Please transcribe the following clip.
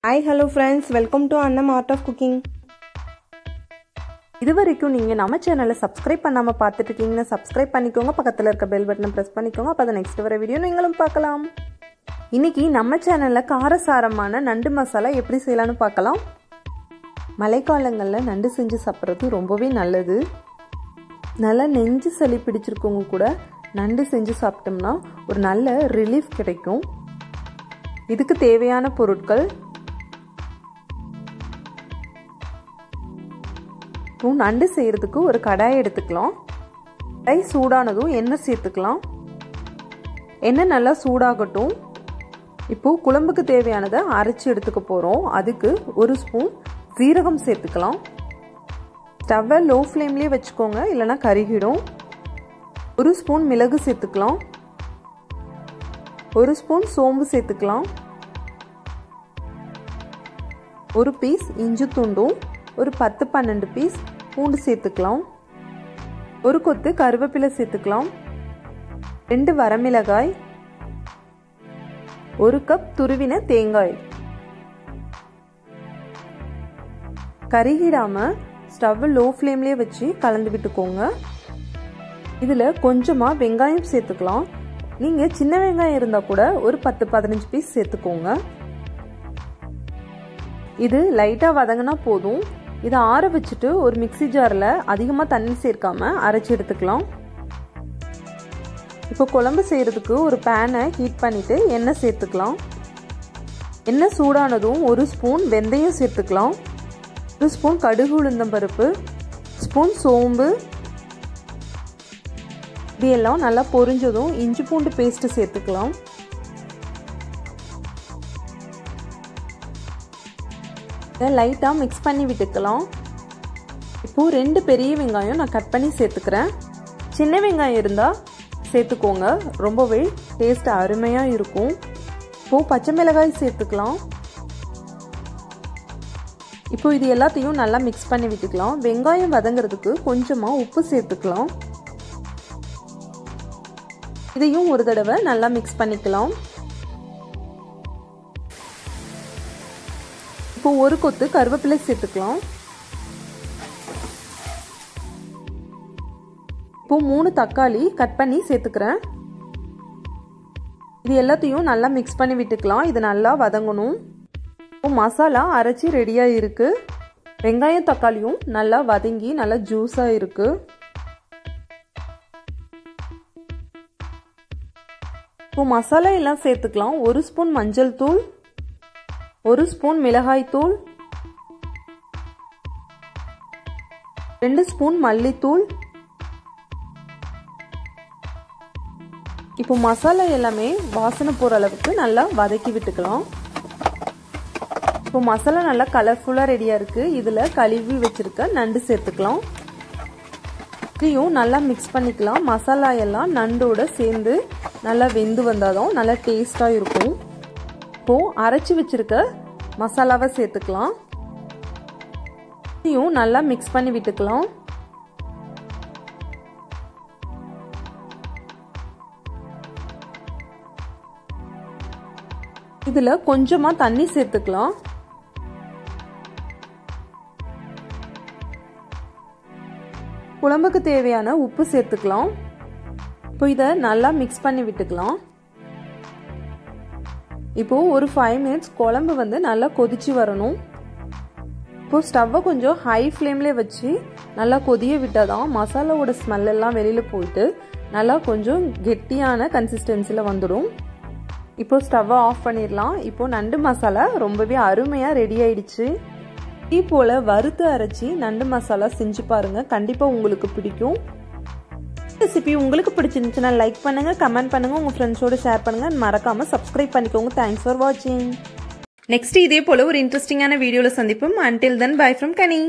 Hi, hello friends, welcome to annamartofcooking. இதுவரைக்கும் நீங்க நம்ம சேனலை சப்ஸ்கிரைப் பண்ணாம பார்த்துட்டு இருக்கீங்கன்னா சப்ஸ்கிரைப் பண்ணிக்கோங்க, பக்கத்துல இருக்க பெல் பட்டனை பிரஸ் பண்ணிக்கோங்க, அப்பதான் நெக்ஸ்ட் வர வீடியோ நீங்களும் பார்க்கலாம். இன்னைக்கு நம்ம சேனல்ல காரசாரமான நண்டு மசாலா எப்படி செய்யலாம்னு பார்க்கலாம். மழைக்காலங்கள்ல நண்டு செஞ்சு சாப்பிடுறது ரொம்பவே நல்லது. நல்ல நெஞ்சு சளி பிடிச்சிருக்கவங்க கூட நண்டு செஞ்சு சாப்பிட்டோம்னா ஒரு நல்ல ரிலீஃப் கிடைக்கும். இதுக்கு தேவையான பொருட்கள்: நண்டு செய்யறதுக்கு ஒரு கடாய் எடுத்துக்கலாம். கடாய் சூடானதும் எண்ணெய் சேர்த்துக்கலாம். எண்ணெய் நல்லா சூடாகட்டும். இப்போ குழம்புக்கு தேவையானதை அரைச்சி எடுத்துக்க போறோம். அதுக்கு ஒரு ஸ்பூன் சீரகம் சேர்த்துக்கலாம். ஸ்டவ்வை லோ ஃப்ளேம்லயே வச்சுக்கோங்க, இல்லைன்னா கருகிடும். ஒரு ஸ்பூன் மிளகு சேர்த்துக்கலாம். ஒரு ஸ்பூன் சோம்பு சேர்த்துக்கலாம். ஒரு பீஸ் இஞ்சி துண்டும், ஒரு 10-12 பீஸ் பூண்டு சேர்த்துக்கலாம். ஒரு கொத்து கருவேப்பிலை சேர்த்துக்கலாம். 2 வரமிளகாய், 1 கப் துருவின தேங்காய். கருகிடாம ஸ்டவ் லோ ஃப்ளேம்லயே வச்சு கலந்து விட்டுக்கோங்க. இதுல கொஞ்சமா வெங்காயம் சேர்த்துக்கலாம். நீங்க சின்ன வெங்காயம் இருந்தா கூட ஒரு 10-15 பீஸ் சேர்த்துக்கோங்க. இது லைட்டா வதங்கினா போதும். இதை ஆற வச்சுட்டு ஒரு மிக்ஸி ஜார்ல அதிகமா தண்ணி சேர்க்காம அரைச்சி எடுத்துக்கலாம். இப்போ குழம்பு செய்யறதுக்கு ஒரு பேனை ஹீட் பண்ணிட்டு எண்ணெய் சேர்த்துக்கலாம். எண்ணெய் சூடானதும் ஒரு ஸ்பூன் வெந்தயம் சேர்த்துக்கலாம். ஒரு ஸ்பூன் கடுகு உளுந்தம் பருப்பு, ஸ்பூன் சோம்பு. இதெல்லாம் நல்லா பொரிஞ்சதும் இஞ்சி பூண்டு பேஸ்ட் சேர்த்துக்கலாம். லைட்டா மிக்ஸ் பண்ணி விட்டுக்கலாம். இப்போ 2 பெரிய வெங்காயம் நான் கட் பண்ணி சேர்த்துக்கிறேன். சின்ன வெங்காயம் இருந்தா சேர்த்துக்கோங்க, ரொம்பவே டேஸ்ட் அருமையா இருக்கும். இப்போ பச்சை மிளகாய் சேர்த்துக்கலாம். இப்போ இது எல்லாத்தையும் நல்லா மிக்ஸ் பண்ணி விட்டுக்கலாம். வெங்காயம் வதங்கிறதுக்கு கொஞ்சமா உப்பு சேர்த்துக்கலாம். இதையும் ஒரு தடவை நல்லா மிக்ஸ் பண்ணிக்கலாம். இப்போ ஒரு கொத்து கருவேப்பிலை சேர்த்துக்கலாம். இப்போ 3 தக்காளி கட் பண்ணி சேர்த்துக்கிறேன். இது எல்லாத்தையும் நல்லா மிக்ஸ் பண்ணி விட்டுக்கலாம். இது நல்லா வதங்கணும். இப்போ மசாலா அரைச்சி ரெடியா இருக்கு. வெங்காயம் தக்காளியும் நல்லா வதங்கி நல்லா ஜூஸா இருக்கு. இப்போ மசாலா எல்லாம் சேர்த்துக்கலாம். 1 ஸ்பூன் மஞ்சள் தூள், 1 ஸ்பூன் மிளகாய் தூள், 2 ஸ்பூன் மல்லித்தூள். இப்போ மசாலா எல்லாமே வாசனை போற அளவுக்கு நல்லா வதக்கி விட்டுக்கலாம். இப்போ மசாலா நல்லா கலர்ஃபுல்லா ரெடியா இருக்கு. இதுல கழுவி வச்சிருக்க நண்டு சேர்த்துக்கலாம். இதையும் நல்லா மிக்ஸ் பண்ணிக்கலாம். மசாலா எல்லாம் நண்டோட சேர்ந்து நல்லா வெந்து வந்தாதான் நல்லா டேஸ்டா இருக்கும். இப்போ அரைச்சி வச்சிருக்க மசாலாவை சேர்த்துக்கலாம். இதையும் நல்லா மிக்ஸ் பண்ணி விட்டுக்கலாம். இதுல கொஞ்சமா தண்ணி சேர்த்துக்கலாம். குழம்புக்கு தேவையான உப்பு சேர்த்துக்கலாம். இப்போ இதை நல்லா மிக்ஸ் பண்ணி விட்டுக்கலாம். இப்போ ஒரு 5 மினிட்ஸ் குழம்பு நல்லா கொதிச்சு வரணும். இப்போ ஸ்டவ்வை கொஞ்சம் ஹை ஃப்ளேம்ல வச்சு நல்லா கொதிய விட்டாதான் மசாலாவோட ஸ்மெல் எல்லாம் வெளியில போயிட்டு நல்லா கொஞ்சம் கெட்டியான கன்சிஸ்டன்சில வந்துடும். இப்போ ஸ்டவ்வை ஆஃப் பண்ணிடலாம். இப்போ நண்டு மசாலா ரொம்பவே அருமையா ரெடி ஆயிடுச்சு. இதே போல வறுத்து அரைச்சி நண்டு மசாலா செஞ்சு பாருங்க, கண்டிப்பா உங்களுக்கு பிடிக்கும். ரெசிபி உங்களுக்கு பிடிச்சிருந்துச்சுன்னா லைக் பண்ணுங்க, கமெண்ட் பண்ணுங்க, உங்க ஃப்ரெண்ட்ஸோட ஷேர் பண்ணுங்க, மறக்காம சப்ஸ்கிரைப் பண்ணிக்கோங்க. தேங்க்ஸ் ஃபார் வாட்சிங். நெக்ஸ்ட் இதே போல ஒரு இன்ட்ரெஸ்டிங்கான வீடியோல சந்திப்போம். Until then, bye from Kani.